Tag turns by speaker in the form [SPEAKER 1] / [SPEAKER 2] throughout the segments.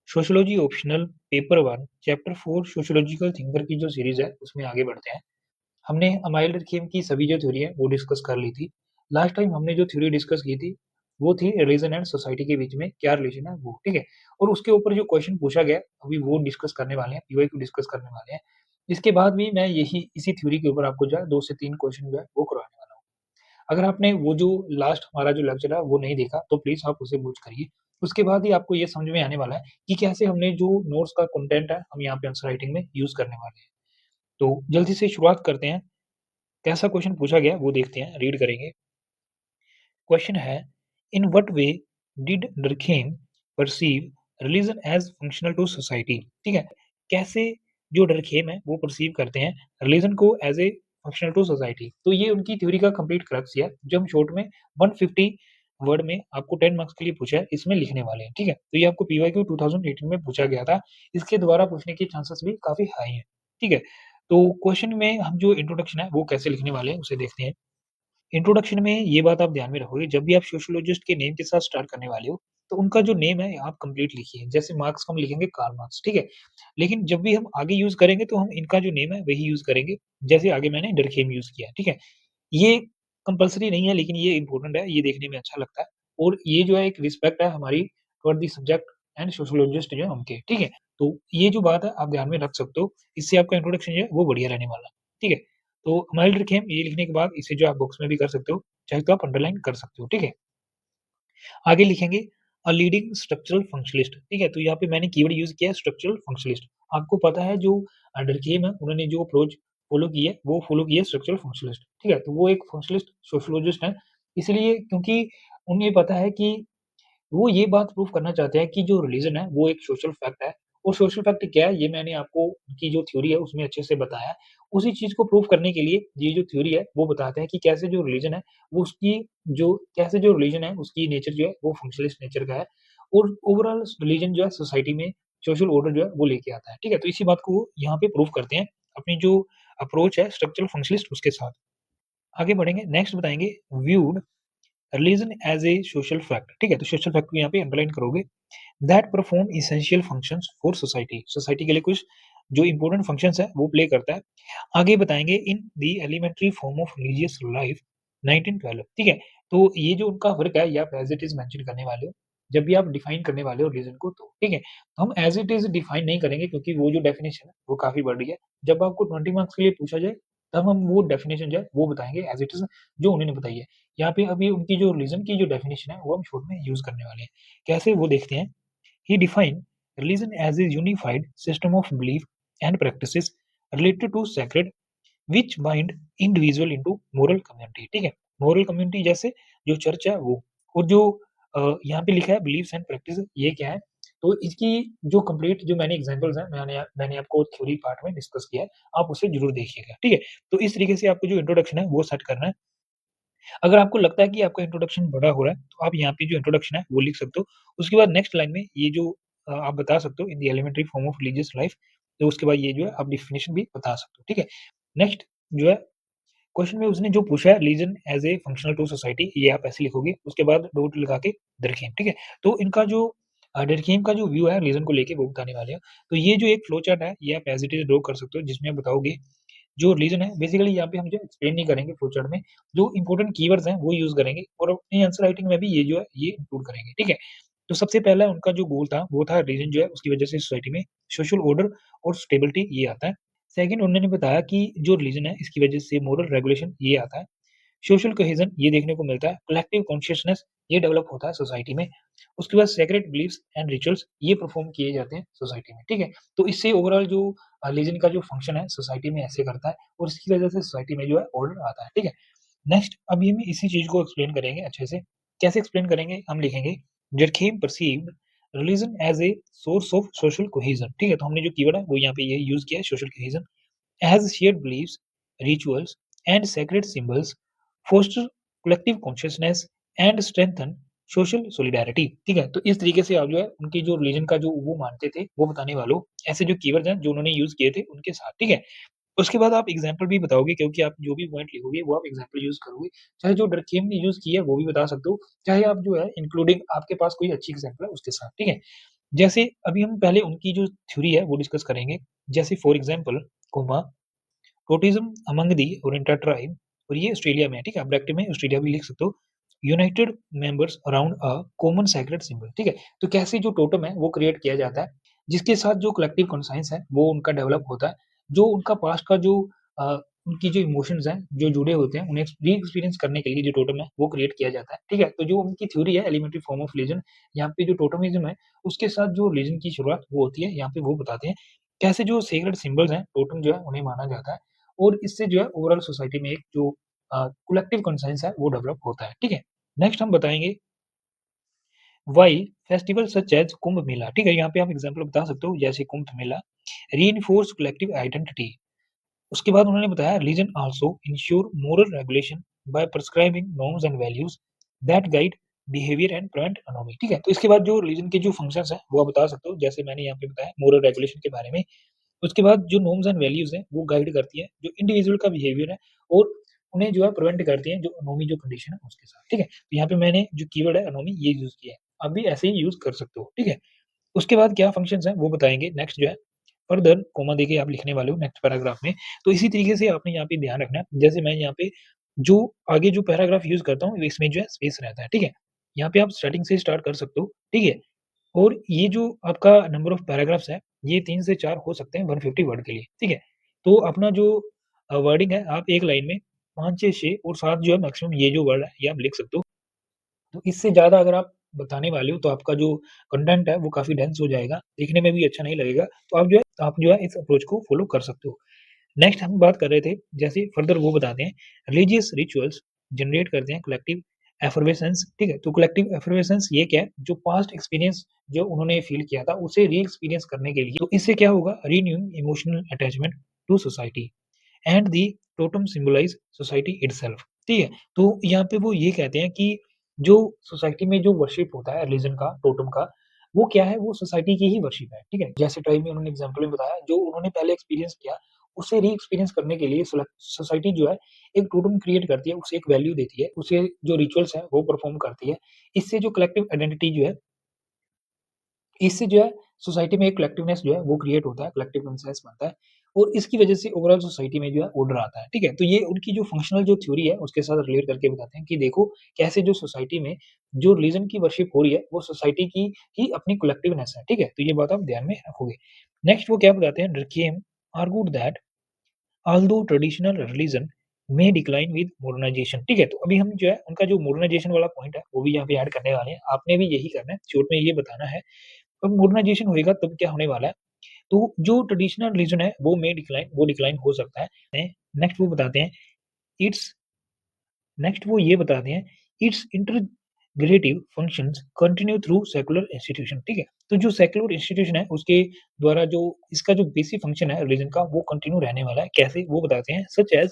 [SPEAKER 1] Sociology optional paper 1 chapter 4 sociological thinker की जो series है, उसमें आगे बढ़ते हैं। हमने अमाइल डर्कheim की सभी जो थ्योरी है, वो डिस्कस कर ली थी। लास्ट टाइम हमने जो थ्योरी डिस्कस की थी, वो थी रिलीजन एंड सोसाइटी के बीच में क्या रिलेशन है वो, ठीक है? और उसके ऊपर जो क्वेश्चन पूछा गया, अभी वो डिस्कस करने वाले हैं, पीवाईक्यू डिस्कस करने वाले हैं। इसके बाद भी मैं यही इसी थ्योरी के ऊपर आपको जो है 2 से 3 क्वेश्चन जो है, वो करवाने वाला हूँ। अगर आपने वो जो लास्ट हमारा जो लेक्चर है वो नहीं देखा तो प्लीज़ आप उसे वॉच करिए। उसके बाद ही आपको ये समझ में आने वाला है कि कैसे हमने जो नोट्स का कंटेंट है हम यहाँ पे आंसर राइटिंग में यूज़ करने वाले हैं। तो जल्दी से शुरुआत करते हैं। कैसा क्वेश्चन पूछा गया है वो देखते हैं, रीड करेंगे। क्वेश्चन है in what way did Durkheim perceive religion as functional to society? ठीक है? कैसे जो डर्कheim है वो परसीव करते हैं रिलीजन को as a functional to society? तो ये उनकी थ्योरी का कंप्लीट क्रक्स है जो हम शॉर्ट में 150 वर्ड में आपको 10 मार्क्स के लिए पूछा है, इसमें लिखने वाले हैं, ठीक है? तो ये आपको पीवाईक्यू 2018 में पूछा गया था। इसके दोबारा पूछने के चांसेस भी काफ़ी हाई हैं, ठीक है? तो क्वेश्चन में हम जो इंट्रोडक्शन है वो कैसे लिखने वाले हैं उसे देखते हैं। इंट्रोडक्शन में ये बात आप ध्यान में रखोगे जब भी आप सोशियोलॉजिस्ट के नेम के साथ स्टार्ट करने वाले हो, तो उनका जो नेम है आप कंप्लीट लिखिए। जैसे मार्क्स हम लिखेंगे कार्ल मार्क्स, ठीक है? लेकिन जब भी हम आगे यूज़ करेंगे तो हम इनका जो नेम है वही यूज़ करेंगे, जैसे आगे मैंने डर्कheim यूज़ किया, ठीक है? ये कंपल्सरी नहीं है लेकिन ये इम्पोर्टेंट है, ये देखने में अच्छा लगता है और ये जो है एक रिस्पेक्ट है हमारी toward the subject and sociologist जो है उनके, ठीक है? तो ये जो बात है आप ध्यान में रख सकते हो, इससे आपका इंट्रोडक्शन जो है वो बढ़िया रहने वाला है, ठीक है? तो माइल्ड रखें ये लिखने के बाद इसे जो आप बॉक्स में भी कर सकते हो, चाहे तो आप अंडरलाइन कर सकते हो, ठीक है? आगे लिखेंगे अ लीडिंग स्ट्रक्चरल फंक्शनलिस्ट, ठीक है? तो यहाँ पे मैंने कीवर्ड यूज़ किया है स्ट्रक्चरल फंक्शनलिस्ट। आपको पता है जो डर्कheim है उन्होंने जो अप्रोच फ़ॉलो की है, वो फ़ॉलो की है स्ट्रक्चरल फंक्शनलिस्ट, ठीक है? तो वो एक फंक्शनलिस्ट सोशियोलॉजिस्ट हैं, इसलिए क्योंकि उन्हें पता है कि वो ये बात प्रूव करना चाहते हैं कि जो रिलीजन है वो एक सोशल फैक्ट है और सोशल फैक्ट क्या है ये मैंने आपको उनकी जो थ्योरी है उसमें अच्छे से बताया है। उसी चीज़ को प्रूव करने के लिए ये जो थ्योरी है वो बताते हैं कि कैसे जो रिलीजन है वो उसकी जो कैसे जो रिलीजन है उसकी नेचर जो है वो फंक्शनलिस्ट नेचर का है और ओवरऑल रिलीजन जो है सोसाइटी में सोशल ऑर्डर जो है वो लेके आता है। ठीक है? तो इसी बात को वो यहाँ पे प्रूव करते हैं अपनी जो अप्रोच है स्ट्रक्चरल फंक्शनलिस्ट उसके साथ। आगे बढ़ेंगे नेक्स्ट बताएँगे व्यूड रिलीजन एज़ ए सोशल फैक्ट, ठीक है? तो सोशल फैक्ट को यहाँ पे अंडरलाइन करोगे that perform essential functions for society. Society के लिए कुछ जो इम्पोर्टेंट फंक्शंस है वो प्ले करता है। आगे बताएँगे in the elementary form of religious life 1912, ठीक है? तो ये जो उनका वर्क है ये आप एज़ इट इज़ मेंशन करने वाले हो, जब भी आप डिफाइन करने वाले हो रिलीजन को तो, ठीक है? तो हम एज़ इट इज़ डिफाइन नहीं करेंगे क्योंकि वो जो डेफिनिशन है वो काफ़ी बड़ी है। जब आपको 20 मार्क्स के लिए पूछा जाए तब हम वो डेफिनिशन जो है वो बताएँगे एज़ इट इज़ जो उन्होंने बताई है। यहाँ पे अभी उनकी जो रिलीजन की जो डेफिनिशन है वो हम शॉर्ट में यूज़ करने वाले हैं। कैसे वो देखते हैं। He defined religion as a unified system of belief and practices related to sacred which bind individual into moral community, ठीक है? moral community जैसे जो चर्च है वो और जो यहाँ पे लिखा है बिलीव्स एंड प्रैक्टिस ये क्या है? तो इसकी जो कंप्लीट जो मैंने एग्जांपल्स हैं मैंने आपको थ्योरी पार्ट में डिस्कस किया है, आप उसे ज़रूर देखिएगा, ठीक है? तो इस तरीके से आपको जो इंट्रोडक्शन है वो सेट करना है। अगर आपको लगता है कि आपका इंट्रोडक्शन बड़ा हो रहा है, तो आप यहाँ पे जो इंट्रोडक्शन है वो लिख सकते हो। उसके बाद नेक्स्ट लाइन में ये जो आप बता सकते हो in the elementary form of religious life, तो उसके बाद ये जो है आप डेफिनिशन भी बता सकते हो, ठीक है? नेक्स्ट जो है क्वेश्चन में उसने जो पूछा है religion as a functional to society ये आप ऐसे लिखोगे, उसके बाद डॉट लगा के दरखेम, ठीक है? तो इनका जो दरखेम का जो व्यू है रिलीजन को लेके वो बताने वाले हैं। तो ये जो एक फ्लो चार्ट है, ये आप एज़ इट इज़ ड्रॉ कर सकते हो जिसमें आप बताओगे जो रीज़न है बेसिकली यहाँ पे हम जो एक्सप्लेन नहीं करेंगे फ्लोचार्ट में, जो इम्पोर्टेंट कीवर्ड्स हैं वो यूज़ करेंगे और अपनी आंसर राइटिंग में भी ये जो है ये इंक्लूड करेंगे, ठीक है? तो सबसे पहला उनका जो गोल था वो था रीज़न जो है उसकी वजह से सोसाइटी में सोशल ऑर्डर और स्टेबिलिटी ये आता है। सेकंड उन्होंने बताया कि जो रिलीजन है इसकी वजह से मोरल रेगुलेशन ये आता है। सोशल कोहेजन ये देखने को मिलता है, कलेक्टिव कॉन्शियसनेस ये डेवलप होता है सोसाइटी में। उसके बाद सेक्रेड बिलीफ्स एंड रिचुअल्स ये परफॉर्म किए जाते हैं सोसाइटी में, ठीक है? तो इससे ओवरऑल जो रिलीजन का जो फंक्शन है सोसाइटी में ऐसे करता है और इसकी वजह से सोसाइटी में जो है ऑर्डर आता है, ठीक है? नेक्स्ट अभी हम इसी चीज़ को एक्सप्लेन करेंगे अच्छे से। कैसे एक्सप्लेन करेंगे? हम लिखेंगे Durkheim perceived religion as a source of social cohesion, ठीक है? तो हमने जो कीवर्ड है वो यहाँ पे ये यूज़ किया है social cohesion. As shared beliefs, rituals, and sacred symbols foster collective consciousness and strengthen social solidarity, ठीक है? तो इस तरीके से आप जो है उनकी जो रिलीजन का जो वो मानते थे, वो बताने वालों ऐसे जो कीवर्ड्स हैं जो उन्होंने यूज़ किए थे उनके साथ, ठीक है? उसके बाद आप एग्ज़ाम्पल भी बताओगे क्योंकि आप जो भी पॉइंट लिखोगे वो आप एग्ज़ाम्पल यूज़ करोगे। चाहे जो डरकीम ने यूज़ की है वो भी बता सकते हो, चाहे आप जो है इंक्लूडिंग आपके पास कोई अच्छी एग्ज़ाम्पल है उसके साथ, ठीक है? जैसे अभी हम पहले उनकी जो थ्योरी है वो डिस्कस करेंगे। जैसे for example comma totemism among the Arunta tribe और ये ऑस्ट्रेलिया में है, ठीक है? आप ब्रैकेट में ऑस्ट्रेलिया भी लिख सकते हो। United members around a common sacred symbol, ठीक है? तो कैसे जो टोटेम है वो क्रिएट किया जाता है, जिसके साथ जो कलेक्टिव कॉन्साइंस है वो उनका डेवलप होता है। जो उनका पास्ट का जो अ, उनकी जो इमोशंस हैं, जो जुड़े होते हैं, उन्हें री-एक्सपीरियंस करने के लिए जो टोटेम है वो क्रिएट किया जाता है, ठीक है? तो जो उनकी थ्योरी है एलिमेंटरी फॉर्म ऑफ रिलीजन, यहाँ पे जो टोटेमिज़्म है, उसके साथ जो रिलीजन की शुरुआत वो होती है, यहाँ पे वो बताते हैं कैसे जो सेक्रेड सिंबल्स हैं, टोटेम जो है उन्हें माना जाता है और इससे जो है ओवरऑल सोसाइटी में एक जो कलेक्टिव कंसेंस है वो डेवलप होता है, ठीक है? नेक्स्ट हम बताएँगे why festival such as Kumbh Mela, ठीक है? यहाँ पे आप एग्ज़ाम्पल बता सकते हो जैसे Kumbh Mela reinforce collective identity. उसके बाद उन्होंने बताया religion also ensure moral regulation by prescribing norms and values that guide behaviour and prevent anomie, ठीक है? तो इसके बाद जो रिलीजन के जो फंक्शंस हैं वो आप बता सकते हो जैसे मैंने यहाँ पे बताया मोरल रेगुलेशन के बारे में। उसके बाद जो नॉर्म्स एंड वैल्यूज हैं वो गाइड करती है जो इंडिविजुअल का बिहेवियर है और उन्हें जो है प्रिवेंट करती है जो अनोमी जो कंडीशन है उसके साथ, ठीक है? तो यहाँ पे मैंने जो कीवर्ड है अनोमी ये यूज किया है। आप भी ऐसे ही यूज कर सकते हो, ठीक है? उसके बाद क्या फंक्शंस हैं वो बताएंगे नेक्स्ट जो है फर्दर कोमा देके आप लिखने वाले हो नेक्स्ट पैराग्राफ में। तो इसी तरीके से आपने यहाँ पे ध्यान रखना है जैसे मैं यहाँ पे जो आगे जो पैराग्राफ यूज करता हूँ इसमें जो है स्पेस रहता है, ठीक है? यहाँ पे आप स्टार्टिंग से स्टार्ट कर सकते हो, ठीक है? और ये जो आपका नंबर ऑफ पैराग्राफ्स है, ये 3 से 4 हो सकते हैं 150 वर्ड के लिए, ठीक है? तो अपना जो वर्डिंग है आप एक लाइन में 5 से 6 और 7 जो है मैक्सिमम ये जो वर्ड है ये आप लिख सकते हो। तो इससे ज़्यादा अगर आप बताने वाले हो तो आपका जो कंटेंट है वो काफ़ी डेंस हो जाएगा, देखने में भी अच्छा नहीं लगेगा। तो आप जो है इस अप्रोच को फ़ॉलो कर सकते हो। नेक्स्ट हम बात कर रहे थे जैसे फर्दर वो बताते हैं रिलीजियस रिचुअल्स जनरेट करते हैं कलेक्टिव एफर्वेशंस, ठीक है? तो कलेक्टिव एफर्वेशंस ये क्या है जो पास्ट एक्सपीरियंस जो उन्होंने फील किया था उसे री एक्सपीरियंस करने के लिए तो इससे क्या होगा renewing emotional attachment to society and the totem symbolise society itself, ठीक है? तो यहाँ पे वो ये कहते हैं कि जो सोसाइटी में जो वर्शिप होता है रिलीजन का, टोटम का, वो क्या है? वो सोसाइटी की ही वर्शिप है, ठीक है? जैसे ट्राइब में उन्होंने एग्ज़ाम्पल में बताया, जो उन्होंने पहले एक्सपीरियंस किया, उसे री एक्सपीरियंस करने के लिए सोसाइटी जो है, एक टोटम क्रिएट करती है, उसे एक वैल्यू देती है, उसे जो रिचुअल्स हैं, वो परफॉर्म करती है। इससे जो कलेक्टिव आइडेंटिटी जो है इससे जो है सोसाइटी में एक कलेक्टिवनेस जो है वो क्रिएट होता है, कलेक्टिव कंसेंस बनता है और इसकी वजह से ओवरऑल सोसाइटी में जो है ऑर्डर आता है, ठीक है? तो ये उनकी जो फंक्शनल जो थ्योरी है उसके साथ रिलेट करके बताते हैं कि देखो कैसे जो सोसाइटी में जो रिलीजन की वर्शिप हो रही है वो सोसाइटी की ही अपनी कलेक्टिवनेस है, ठीक है? तो ये बात आप ध्यान में रखोगे। नेक्स्ट वो क्या बताते हैं Durkheim argued that although traditional religion may decline with modernisation, ठीक है? तो अभी हम जो है उनका जो मॉडर्नाइजेशन वाला पॉइंट है वो भी यहाँ पे ऐड करने वाले हैं। आपने भी यही करना है, शॉर्ट में ये बताना है अब मॉडर्नाइज़ेशन होएगा तब क्या होने वाला है, तो जो ट्रेडिशनल रिलीजन है वो डिक्लाइन हो सकता है। नेक्स्ट वो बताते हैं इट्स नेक्स्ट वो ये बताते हैं it's integrative functions continue through secular institution, ठीक है? तो जो सेक्युलर इंस्टीट्यूशन है उसके द्वारा जो इसका जो बेसिक फंक्शन है रिलीजन का वो कंटिन्यू रहने वाला है। कैसे? वो बताते हैं such as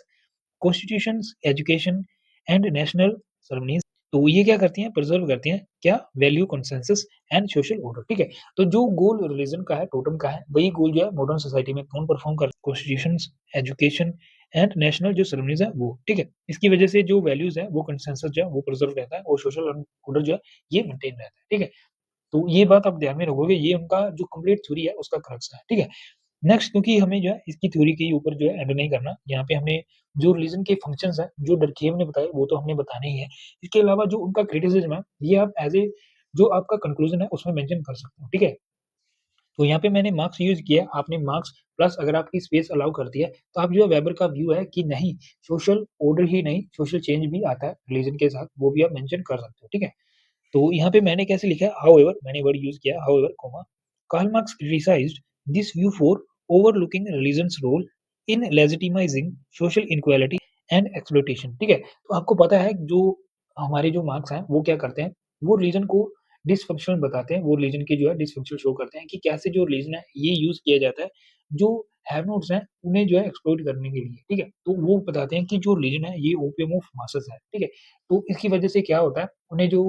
[SPEAKER 1] constitutions, education and national ceremonies तो ये क्या करती हैं प्रिज़र्व करती हैं क्या value consensus and social order, ठीक है? तो जो गोल रिलीजन का है, टोटम का है, वही गोल जो है मॉडर्न सोसाइटी में कौन परफॉर्म कर कॉन्स्टिट्यूशंस, एजुकेशन एंड नेशनल जो सेरेमनीज़ है वो, ठीक है? इसकी वजह से जो वैल्यूज़ है वो कंसेंसस जो है वो प्रिज़र्व रहता है और सोशल ऑर्डर जो है ये मेंटेन रहता है, ठीक है? तो ये बात आप ध्यान में रखोगे, ये उनका जो कंप्लीट थ्योरी है उसका क्रक्स है, ठीक है? नेक्स्ट क्योंकि हमें जो है इसकी थ्योरी के ऊपर जो है एंड नहीं करना, यहाँ पे हमें जो रिलीजन के फंक्शंस हैं, जो डरकीम ने बताए वो तो हमने बताने ही है। इसके अलावा जो उनका क्रिटिसिज़्म है, ये आप एज़ ए जो आपका कंक्लूजन है उसमें मेंशन कर सकते हो, ठीक है? तो यहाँ पे मैंने मार्क्स यूज़ किया, आपने मार्क्स प्लस अगर आपकी स्पेस अलाउ करती है, तो आप जो है वेबर का व्यू है कि नहीं, सोशल ऑर्डर ही नहीं, सोशल चेंज भी आता है रिलीजन के साथ, वो भी आप मेंशन कर सकते हो, ठीक है? तो यहाँ पे मैंने कैसे लिखा है हाउएवर मैंने वर्ड यूज़ किया however, comma Karl Marx criticised this view for overlooking religion's role in legitimising social inequality and exploitation, ठीक है? तो आपको पता है जो हमारे जो मार्क्स हैं वो क्या करते हैं, वो रिलीजन को डिसफंक्शनल बताते हैं, वो रिलीजन की जो है डिसफंक्शनल शो करते हैं कि कैसे जो रिलीजन है ये यूज़ किया जाता है, जो हैव नोट्स हैं उन्हें जो है एक्सप्लॉइट करने के लिए, ठीक है? तो वो बताते हैं कि जो रिलीजन है ये ओपियम ऑफ मासेस है, ठीक है? तो इसकी वजह से क्या होता है, उन्हें जो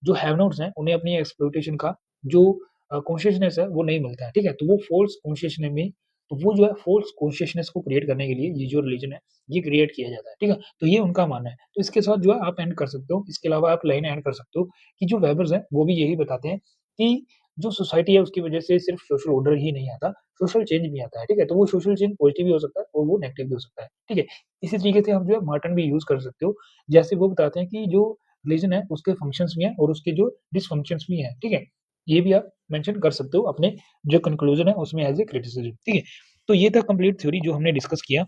[SPEAKER 1] जो हैव नोट्स हैं, उन्हें अपनी एक्सप्लॉइटेशन का जो कॉन्शियसनेस है, वो नहीं मिलता है, ठीक है? तो वो फ़ॉल्स कॉन्शियसनेस में तो वो जो है फ़ॉल्स कॉन्शियसनेस को क्रिएट करने के लिए ये जो रिलीजन है, ये क्रिएट किया जाता है, ठीक है? तो ये उनका मानना है। तो इसके साथ जो है आप एंड कर सकते हो। इसके अलावा आप लाइन ऐड कर सकते हो कि जो वेबर्स हैं, वो भी यही बताते हैं कि जो सोसाइटी है उसकी वजह से सिर्फ सोशल ऑर्डर ही नहीं आता, सोशल चेंज भी आता है, ठीक है? तो वो सोशल चेंज पॉजिटिव भी हो सकता है और वो नेगेटिव भी हो सकता है, ठीक है? इसी तरीके से हम जो है मॉर्टन भी यूज़ कर सकते हो, जैसे वो बताते हैं कि जो रिलीजन है उसके फंक्शंस भी हैं और उसके जो डिसफंक्शंस भी हैं, ठीक है? ये भी आप मेंशन कर सकते हो अपने जो कंक्लूजन है उसमें एज़ ए क्रिटिसिज़्म, ठीक है? तो ये था कंप्लीट थ्योरी जो हमने डिस्कस किया।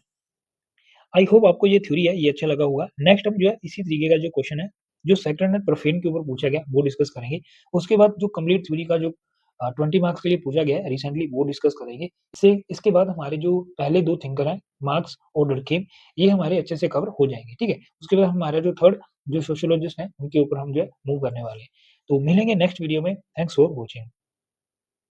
[SPEAKER 1] आई होप आपको ये थ्योरी है, ये अच्छा लगा होगा। नेक्स्ट हम जो है इसी तरीके का जो क्वेश्चन है, जो सेकंड एंड प्रोफेन के ऊपर पूछा गया, वो डिस्कस करेंगे। उसके बाद जो कंप्लीट थ्योरी का जो 20 मार्क्स के लिए पूछा गया है रिसेंटली, वो डिस्कस करेंगे। इसके बाद हमारे जो पहले 2 थिंकर हैं, मार्क्स और डुर्कheim, ये हमारे अच्छे से कवर हो जाएँगे, ठीक है? उसके बाद हमारा जो थर्ड जो सोशियोलॉजिस्ट हैं, उनके ऊपर हम जो है मूव करने वाले हैं। तो मिलेंगे नेक्स्ट वीडियो में। Thanks for watching.